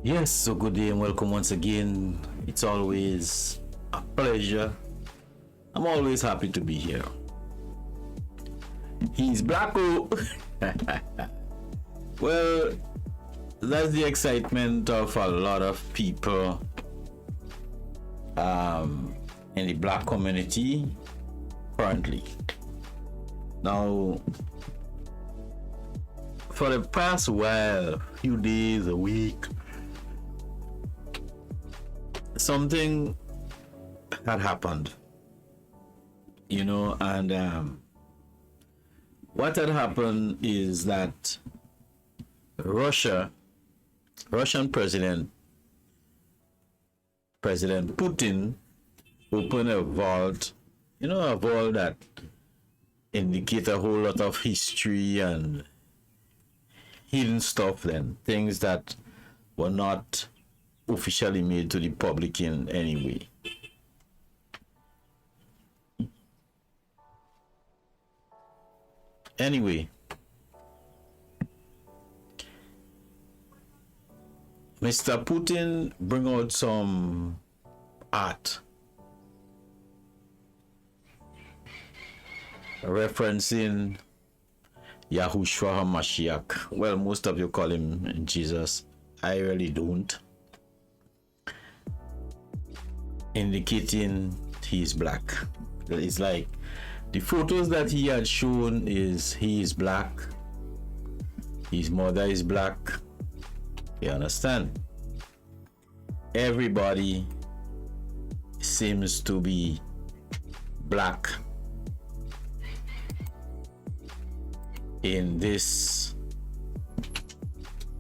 Yes, so good day and welcome once again. It's always a pleasure. I'm always happy to be here. He's black. Oh. Well, that's the excitement of a lot of people in the black community currently. Now, for the past while, few days, a week, something had happened, and what had happened is that Russian President Putin opened a vault, a vault that indicate a whole lot of history and hidden stuff, then things that were not officially made to the public in any way. Anyway, Mr. Putin bring out some art referencing Yahushua HaMashiach. Well, most of you call him Jesus. I really don't. Indicating he's black. It's like the photos that he had shown is he is black, his mother is black. You understand? Everybody seems to be black in this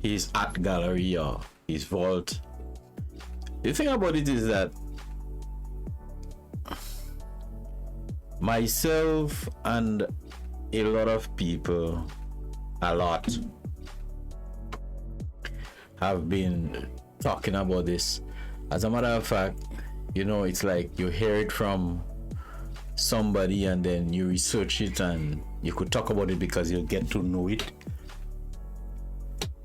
his art gallery or his vault. The thing about it is that myself and a lot of people, have been talking about this. As a matter of fact, it's like you hear it from somebody and then you research it and you could talk about it because you'll get to know it.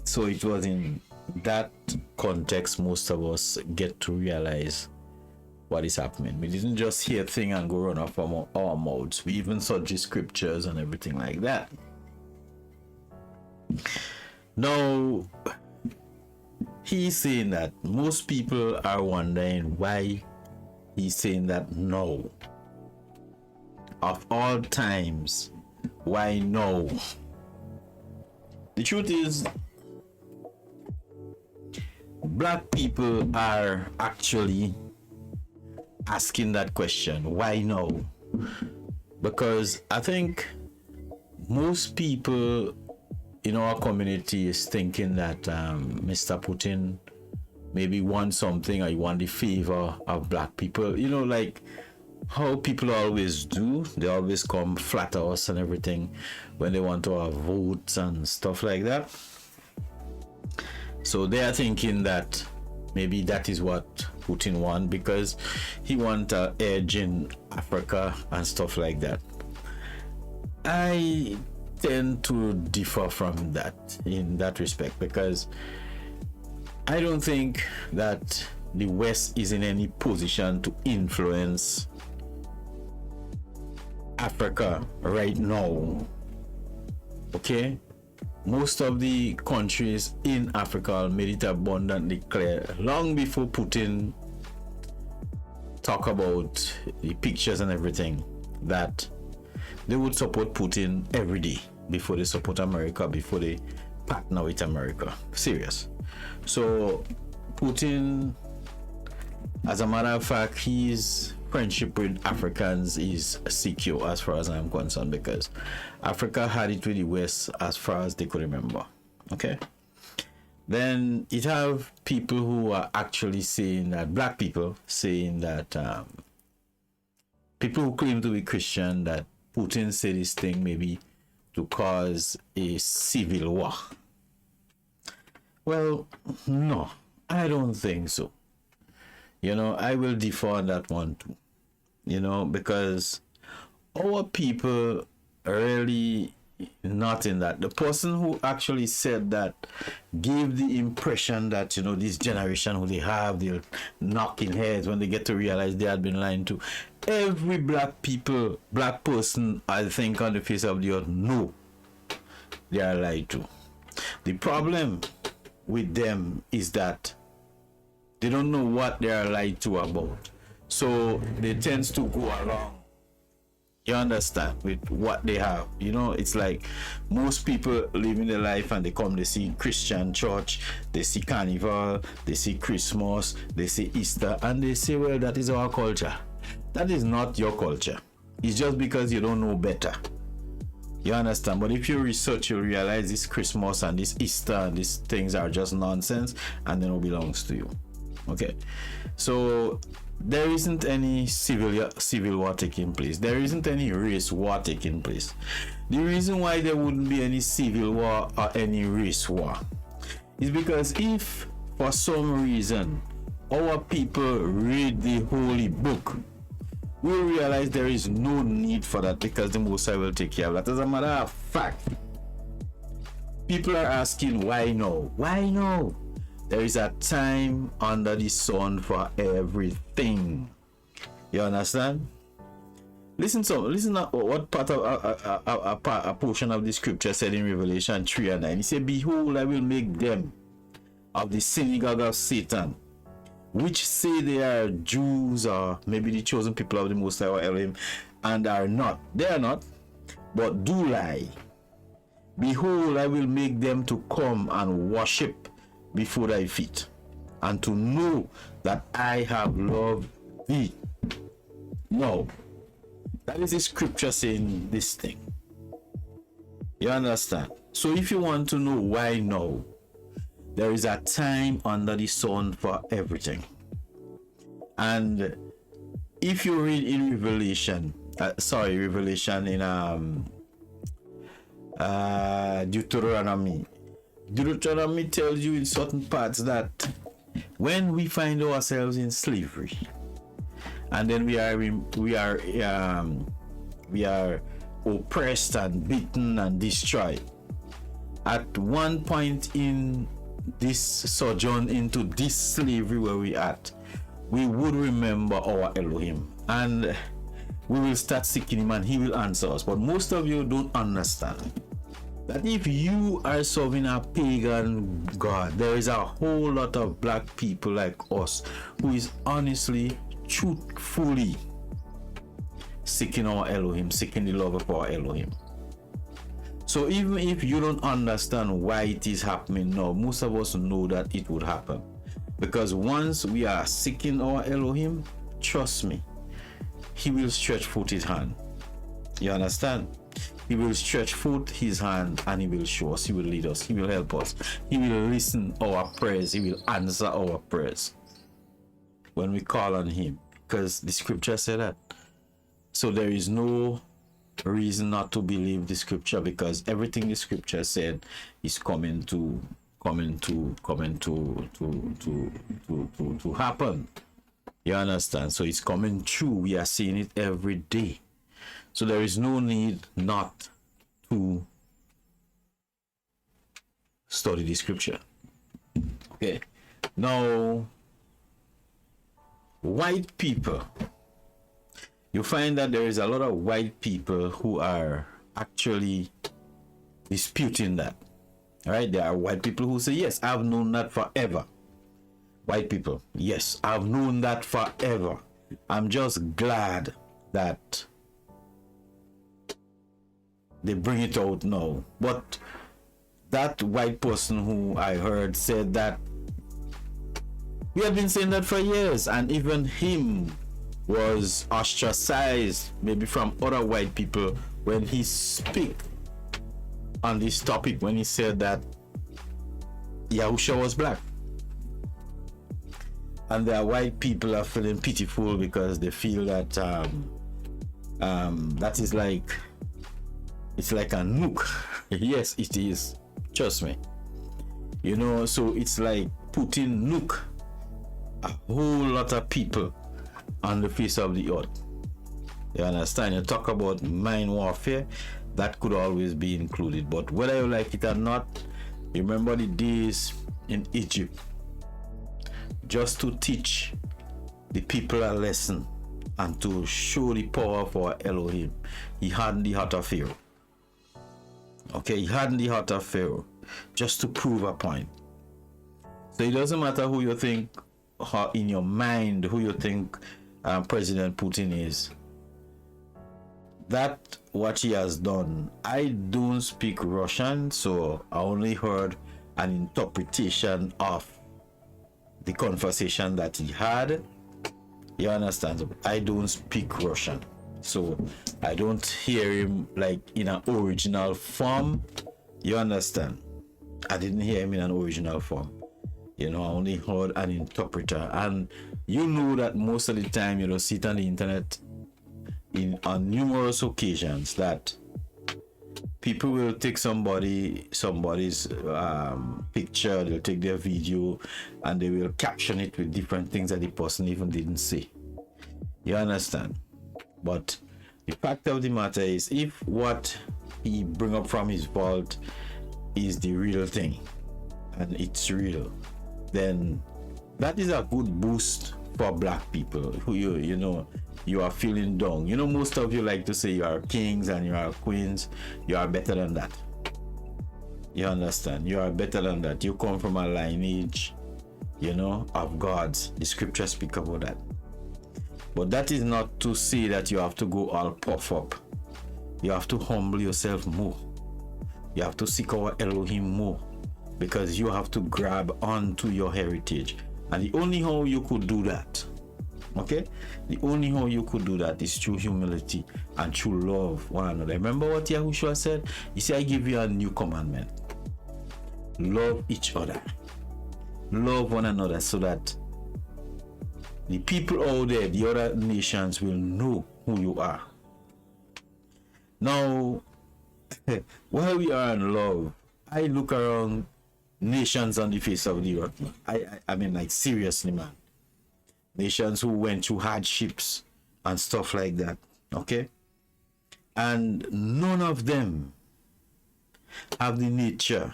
So it was in that context most of us get to realize what is happening. We didn't just hear a thing and go run off our mouths. We even saw the scriptures and everything like that. Now, he's saying that most people are wondering why he's saying that no. Of all times, why no? The truth is, black people are actually asking that question, why no? Because I think most people in our community is thinking that Mr. Putin maybe wants something, or he want the favor of black people, like how people always do. They always come flatter us and everything when they want to have votes and stuff like that. So they are thinking that maybe that is what Putin wants, because he wants an edge in Africa and stuff like that. I tend to differ from that in that respect, because I don't think that the West is in any position to influence Africa right now. Okay? Most of the countries in Africa made it abundantly clear long before Putin talk about the pictures and everything that they would support Putin every day before they support America, before they partner with America. Serious. So Putin, as a matter of fact, his friendship with Africans is secure as far as I'm concerned, because Africa had it with the West as far as they could remember. Okay. Then it have people who are actually saying that, black people saying that people who claim to be Christian, that Putin said this thing maybe to cause a civil war. Well, no, I don't think so. I will differ on that one too. Because our people really Not in that. The person who actually said that gave the impression that, this generation who they have, they'll knock in heads when they get to realize they had been lying to. Every black person, I think, on the face of the earth, know they are lied to. The problem with them is that they don't know what they are lied to about. So they tend to go along, you understand, with what they have. It's like most people living their life and they see Christian church, they see carnival, they see Christmas, they see Easter, and they say, well, that is our culture. That is not your culture. It's just because you don't know better. You understand? But if you research, you'll realize this Christmas and this Easter and these things are just nonsense, and they don't belongs to you. Okay, so there isn't any civil war taking place. There isn't any race war taking place. The reason why there wouldn't be any civil war or any race war is because if for some reason our people read the holy book, we'll realize there is no need for that, because the Most High will take care of that. As a matter of fact, people are asking, why no? Why no? There is a time under the sun for everything. You understand? Listen to what part of a portion of the scripture said in Revelation 3:9. He said, behold, I will make them of the synagogue of Satan, which say they are Jews, or maybe the chosen people of the Most High or Elohim, and are not. They are not, but do lie. Behold, I will make them to come and worship before thy feet, and to know that I have loved thee. No, that is the scripture saying this thing. You understand? So if you want to know why no, there is a time under the sun for everything. And if you read in Revelation in Deuteronomy tells you in certain parts that when we find ourselves in slavery, and then we are oppressed and beaten and destroyed, at one point in this sojourn into this slavery where we at, we would remember our Elohim, and we will start seeking him, and he will answer us. But most of you don't understand that if you are serving a pagan god, there is a whole lot of black people like us who is honestly, truthfully seeking our Elohim, seeking the love of our Elohim. So even if you don't understand why it is happening now, most of us know that it would happen. Because once we are seeking our Elohim, trust me, he will stretch forth his hand. You understand? He will stretch forth his hand and he will show us, he will lead us, he will help us, he will listen our prayers, he will answer our prayers when we call on him, because the scripture said that. So there is no reason not to believe the scripture, because everything the scripture said is coming to happen. You understand? So it's coming true. We are seeing it every day. So there is no need not to study the scripture. Okay. Now, white people, you find that there is a lot of white people who are actually disputing that. All right, there are white people who say, yes, I've known that forever. White people, yes, I've known that forever. I'm just glad that they bring it out now. But that white person who I heard said that we have been saying that for years, and even him was ostracized maybe from other white people when he speak on this topic, when he said that Yahushua was black. And the white people are feeling pitiful because they feel that that is like, it's like a nuke. Yes, it is. Trust me. You know, so it's like putting nuke a whole lot of people on the face of the earth. You understand? You talk about mind warfare. that could always be included. But whether you like it or not, remember the days in Egypt, just to teach the people a lesson and to show the power of our Elohim. He hardened the heart of Pharaoh. Okay, he hardened the heart of Pharaoh just to prove a point. So it doesn't matter who you think, in your mind, who you think President Putin is. That what he has done. I don't speak Russian, so I only heard an interpretation of the conversation that he had. You understand? I don't speak Russian, so I don't hear him like in an original form. You understand? I didn't hear him in an original form. You know, I only heard an interpreter. And you know that most of the time, you know, see it on the internet on numerous occasions that people will take somebody's picture, they'll take their video, and they will caption it with different things that the person even didn't say. You understand? But the fact of the matter is, if what he bring up from his vault is the real thing, and it's real, then that is a good boost for black people who you are feeling down. You know, most of you like to say you are kings and you are queens. You are better than that. You understand? You are better than that. You come from a lineage, you know, of gods. The scriptures speak about that. But that is not to say that you have to go all puff up. You have to humble yourself more. You have to seek our Elohim more, because you have to grab onto your heritage. And the only how you could do that, okay, the only how you could do that is through humility and through love one another. Remember what Yahushua said? He said, I give you a new commandment. Love each other. Love one another, so that the people out there, the other nations, will know who you are. Now, while we are in love, I look around nations on the face of the earth. I mean, like, seriously, man. Nations who went through hardships and stuff like that. Okay? And none of them have the nature,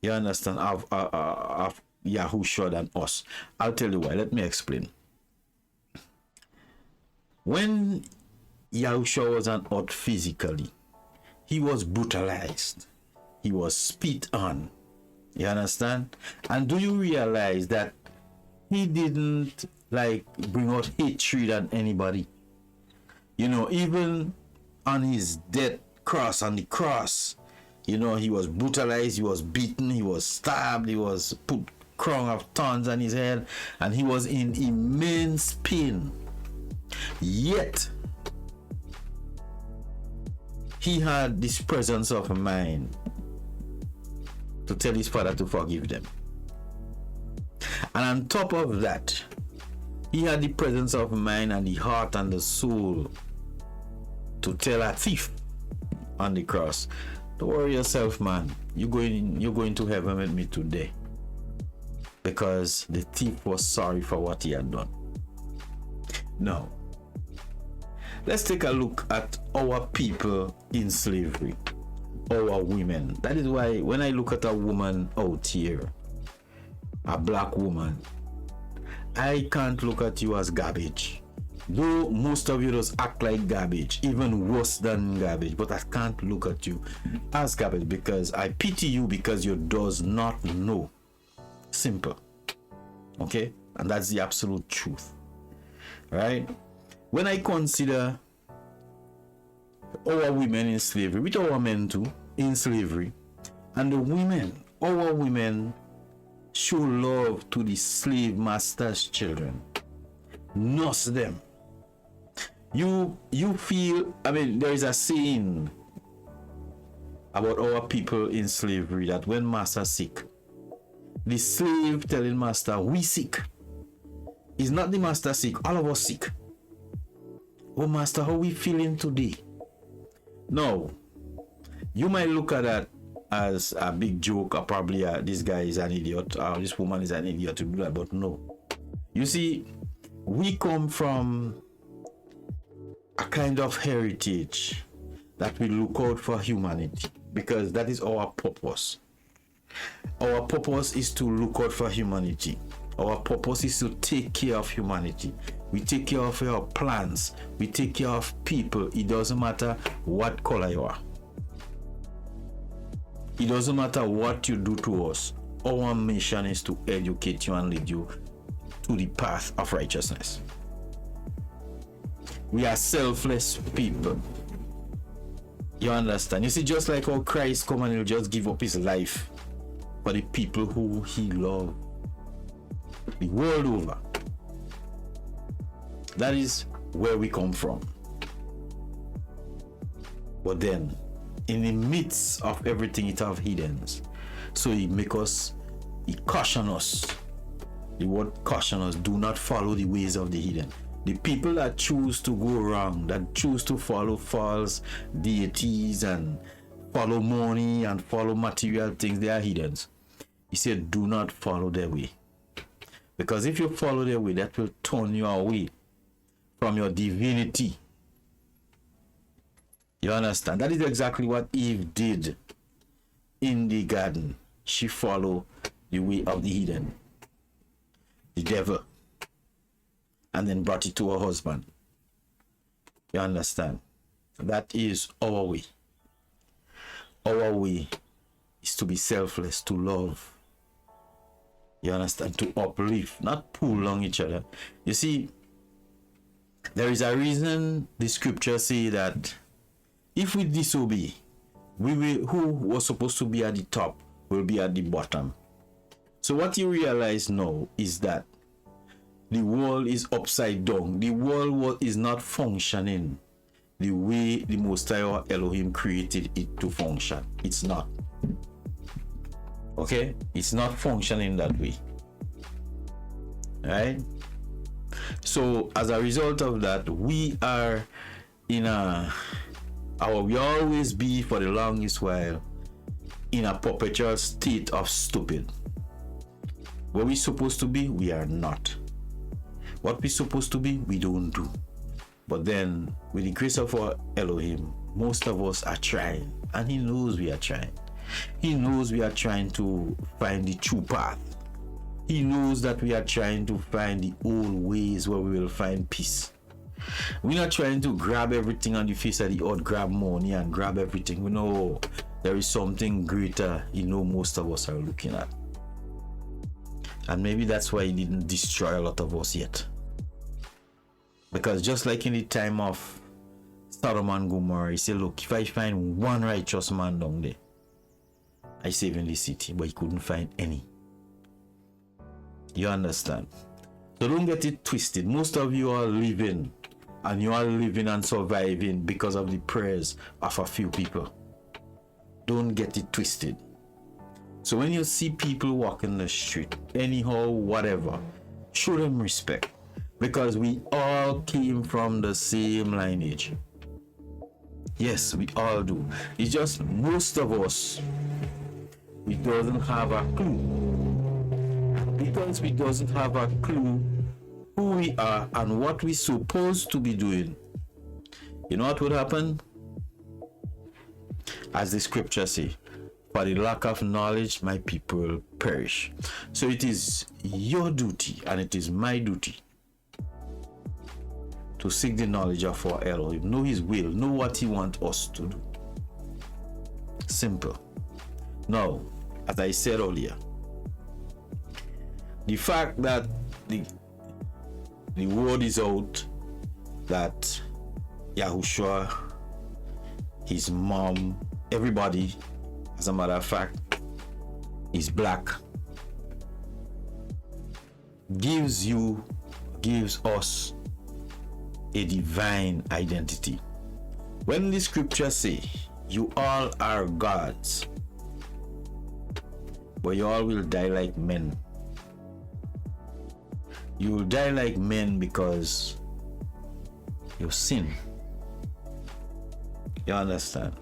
you understand, of Yahushua than us. I'll tell you why. Let me explain. When Yahushua was on earth physically, he was brutalized. He was spit on. You understand? And do you realize that he didn't like bring out hatred on anybody? You know, even on his death cross, on the cross, you know, he was brutalized, he was beaten, he was stabbed, he was put crown of thorns on his head, and he was in immense pain. Yet he had this presence of mind to tell his father to forgive them. And on top of that, he had the presence of mind and the heart and the soul to tell a thief on the cross, don't worry yourself, man, you're going to heaven with me today. Because the thief was sorry for what he had done. Now, let's take a look at our people in slavery, our women. That is why when I look at a woman out here, a black woman, I can't look at you as garbage. Though most of you just act like garbage, even worse than garbage, but I can't look at you as garbage, because I pity you because you does not know. Simple. Okay? And that's the absolute truth. Right? When I consider our women in slavery, with our men too, in slavery, and the women, our women show love to the slave master's children, nurse them. You feel, I mean, there is a saying about our people in slavery that when master sick, the slave telling master, we sick. It's not the master sick, all of us sick. Oh master, how we feeling today? No, you might look at that as a big joke, or probably this guy is an idiot, or this woman is an idiot to do that, but no. You see, we come from a kind of heritage that we look out for humanity, because that is our purpose. Our purpose is to look out for humanity. Our purpose is to take care of humanity. We take care of our plants. We take care of people. It doesn't matter what color you are. It doesn't matter what you do to us. Our mission is to educate you and lead you to the path of righteousness. We are selfless people. You understand? You see, just like how Christ come and he'll just give up his life for the people who he loved the world over. That is where we come from. But then, in the midst of everything, it have hiddens. So he caution us. The word caution us, do not follow the ways of the hidden. The people that choose to go wrong, that choose to follow false deities and follow money and follow material things, they are hiddens. He said, do not follow their way. Because if you follow their way, that will turn you away from your divinity. You understand? That is exactly what Eve did in the garden. She followed the way of the hidden, the devil, and then brought it to her husband. You understand? That is our way. Our way is to be selfless, to love. You understand? To uplift, not pull on each other. You see, there is a reason the scriptures say that if we disobey, who was supposed to be at the top will be at the bottom. So what you realize now is that the world is upside down. The world is not functioning the way the Most High Elohim created it to function. It's not. Okay? It's not functioning that way. Right? So as a result of that, we are in we always be for the longest while in a perpetual state of stupid. Where we're supposed to be, we are not. What we're supposed to be, we don't do. But then, with the grace of our Elohim, most of us are trying, and he knows we are trying. He knows we are trying to find the true path. He knows that we are trying to find the old ways where we will find peace. We're not trying to grab everything on the face of the earth, grab money and grab everything. We know there is something greater, most of us are looking at. And maybe that's why he didn't destroy a lot of us yet. Because just like in the time of Sodom and Gomorrah, he said, look, if I find one righteous man down there, I save in the city. But he couldn't find any. You understand? So don't get it twisted. Most of you are living, and you are living and surviving because of the prayers of a few people. Don't get it twisted. So when you see people walking the street, anyhow, whatever, show them respect. Because we all came from the same lineage. Yes, we all do. It's just most of us, we doesn't have a clue. Because we doesn't have a clue who we are and what we're supposed to be doing. You know what would happen? As the scripture say, for the lack of knowledge, my people perish. So it is your duty and it is my duty to seek the knowledge of our Elohim, know his will, know what he wants us to do. Simple. Now, as I said earlier, the fact that the word is out that Yahushua, his mom, everybody, as a matter of fact, is black, gives us a divine identity. When the scriptures say you all are gods, but you all will die like men. You will die like men because you sin. You understand?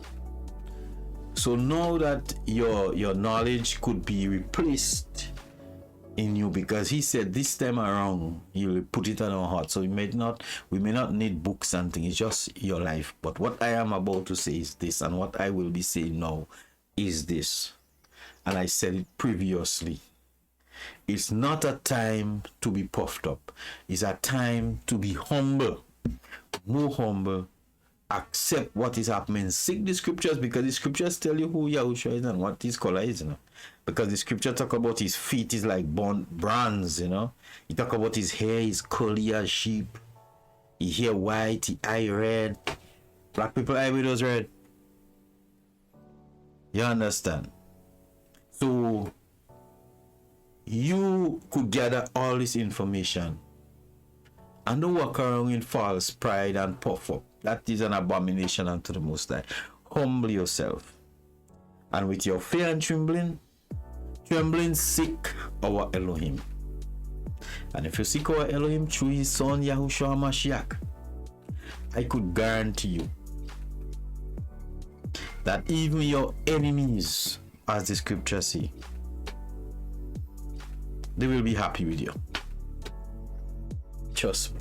So know that your knowledge could be replaced in you, because he said this time around he will put it on our heart. So we may not need books and things. It's just your life. But what I am about to say is this, and what I will be saying now is this, and I said it previously. It's not a time to be puffed up. It's a time to be humble, more humble. Accept what is happening. Seek the scriptures, because the scriptures tell you who Yahushua is and what his color is, because the scripture talk about his feet is like bronze, he talk about his hair is curly as sheep, his hair white, his eye red. Black people eye widows red. You understand? So you could gather all this information and don't walk around in false pride and puff up. That is an abomination unto the Most High. Humble yourself, and with your fear and trembling seek our Elohim. And if you seek our Elohim through his son Yahushua Mashiach, I could guarantee you that even your enemies, as the scriptures say, they will be happy with you. Trust me.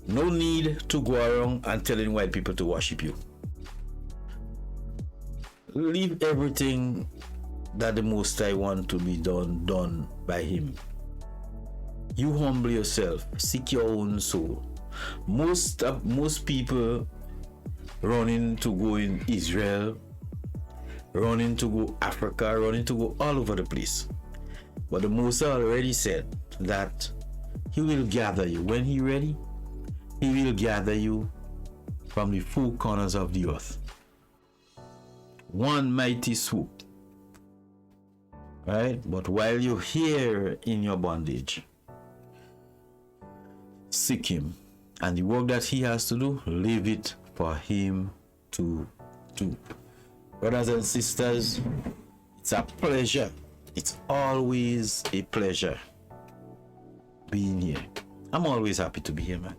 No need to go around and telling white people to worship you. Leave everything that the Most High want to be done by him. You humble yourself, seek your own soul. Most people running to go in Israel, running to go Africa, running to go all over the place. But the Most High already said that he will gather you. When he ready, he will gather you from the four corners of the earth. One mighty swoop. Right? But while you're here in your bondage, seek him. And the work that he has to do, leave it for him to do. Brothers and sisters, it's a pleasure. It's always a pleasure being here. I'm always happy to be here, man.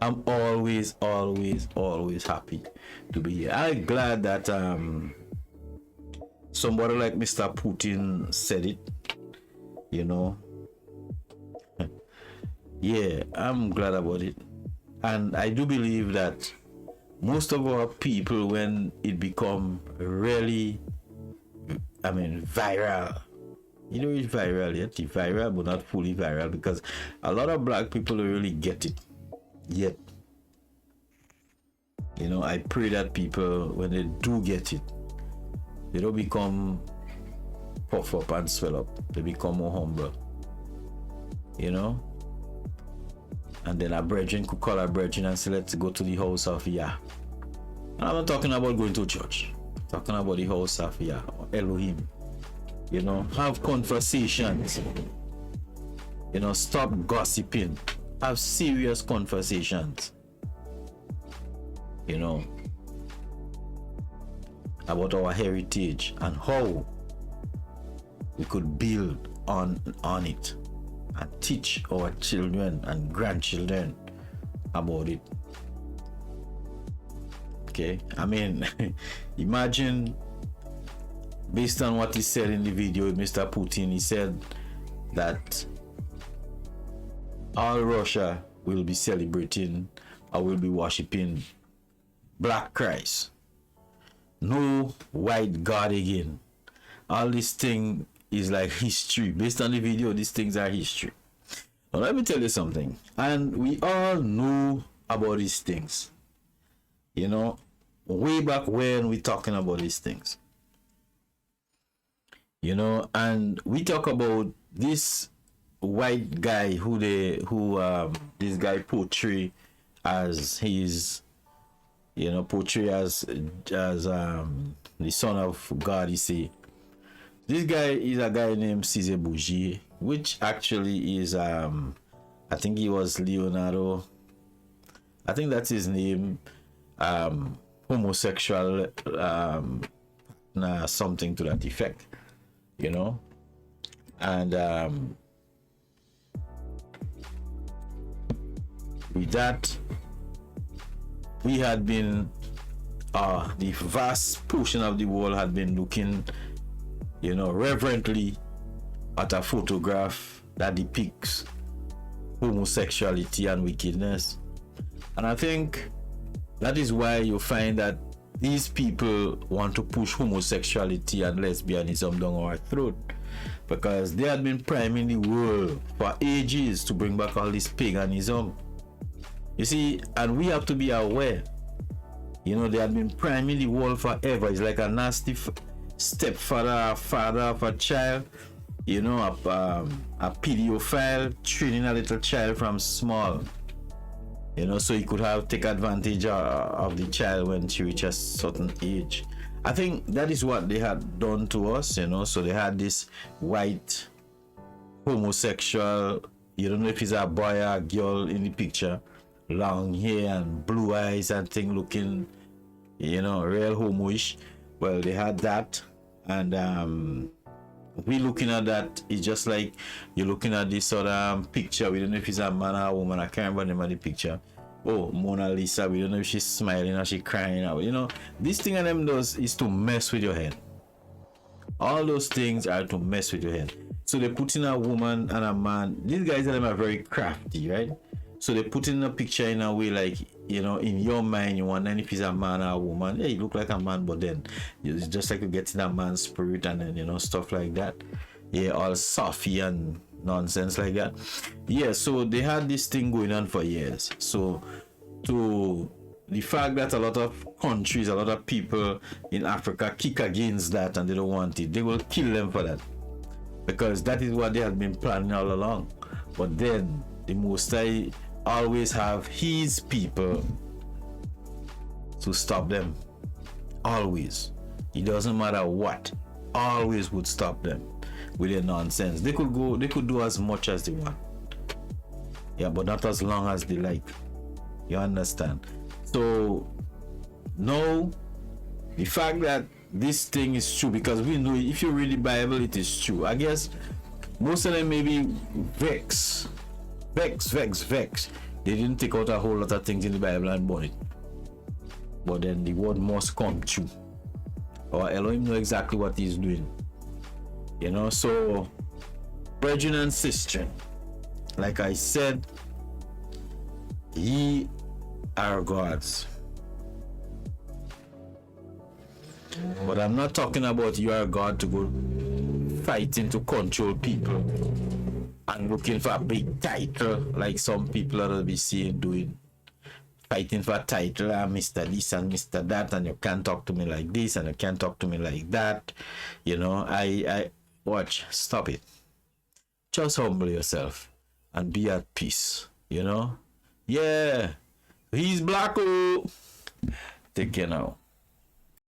I'm always happy to be here. I'm glad that somebody like Mr. Putin said it. Yeah, I'm glad about it. And I do believe that most of our people, when it become really, viral, it's viral yet. It's viral, but not fully viral, because a lot of black people don't really get it yet. I pray that people, when they do get it, they don't become puff up and swell up. They become more humble. And then a brethren could call a brethren and say, let's go to the house of Yah. And I'm not talking about going to church. I'm talking about the house of Yah, Elohim. Have conversations. Stop gossiping. Have serious conversations. About our heritage and how we could build on it and teach our children and grandchildren about it. Okay, imagine, based on what he said in the video with Mr. Putin, he said that all Russia will be celebrating or will be worshiping Black Christ. No white God again. All this thing is like history. Based on the video, these things are history. Now let me tell you something. And we all know about these things. Way back when we talking about these things. And we talk about this white guy who this guy portray as his, portray as the son of God. You see, this guy is a guy named Cesar Bougie, which actually is I think he was Leonardo. I think that's his name. Homosexual, something to that effect, and with that, we had been the vast portion of the world had been looking reverently at a photograph that depicts homosexuality and wickedness. And I think that is why you find that these people want to push homosexuality and lesbianism down our throat, because they had been priming the world for ages to bring back all this paganism. You see, and we have to be aware. You know, they had been priming the world forever. It's like a nasty stepfather, father of a child. You know, a pedophile training a little child from small. You know, so he could take advantage of the child when she reaches a certain age. I think that is what they had done to us, you know. So they had this white homosexual, you don't know if he's a boy or a girl in the picture, long hair and blue eyes and thing, looking, you know, real homo-ish. Well, they had that, and we looking at that, it's just like you're looking at this sort of picture. We don't know if it's a man or a woman. I can't remember the name of the picture. Oh, Mona Lisa. We don't know if she's smiling or she's crying out. You know, this thing and them does is to mess with your head. All those things are to mess with your head. So they put in a woman and a man. These guys are very crafty, right? So they put in a picture in a way like, you know, in your mind you wonder if he's a man or a woman. Yeah, you look like a man, but then it's just like you get in a man's spirit and then, you know, stuff like that. Yeah, all softy and nonsense like that. Yeah, so they had this thing going on for years. So to the fact that a lot of countries, a lot of people in Africa kick against that and they don't want it, they will kill them for that, because that is what they had been planning all along. But then the Most High always have his people to stop them. Always. It doesn't matter what. Always would stop them with their nonsense. They could do as much as they want. Yeah, but not as long as they like. You understand? So no, the fact that this thing is true, because we know if you read the Bible, it is true. I guess most of them may be vex. They didn't take out a whole lot of things in the Bible and burn it. But then the word must come true, or Elohim know exactly what he's doing. You know, so brethren and sisters, like I said, ye are gods. But I'm not talking about you are God to go fighting to control people and looking for a big title like some people are be seeing doing. Fighting for a title, Mr. this and Mr. that, and you can't talk to me like this and you can't talk to me like that. You know, I watch, stop it. Just humble yourself and be at peace, you know? Yeah, he's black. Oh. Take care now.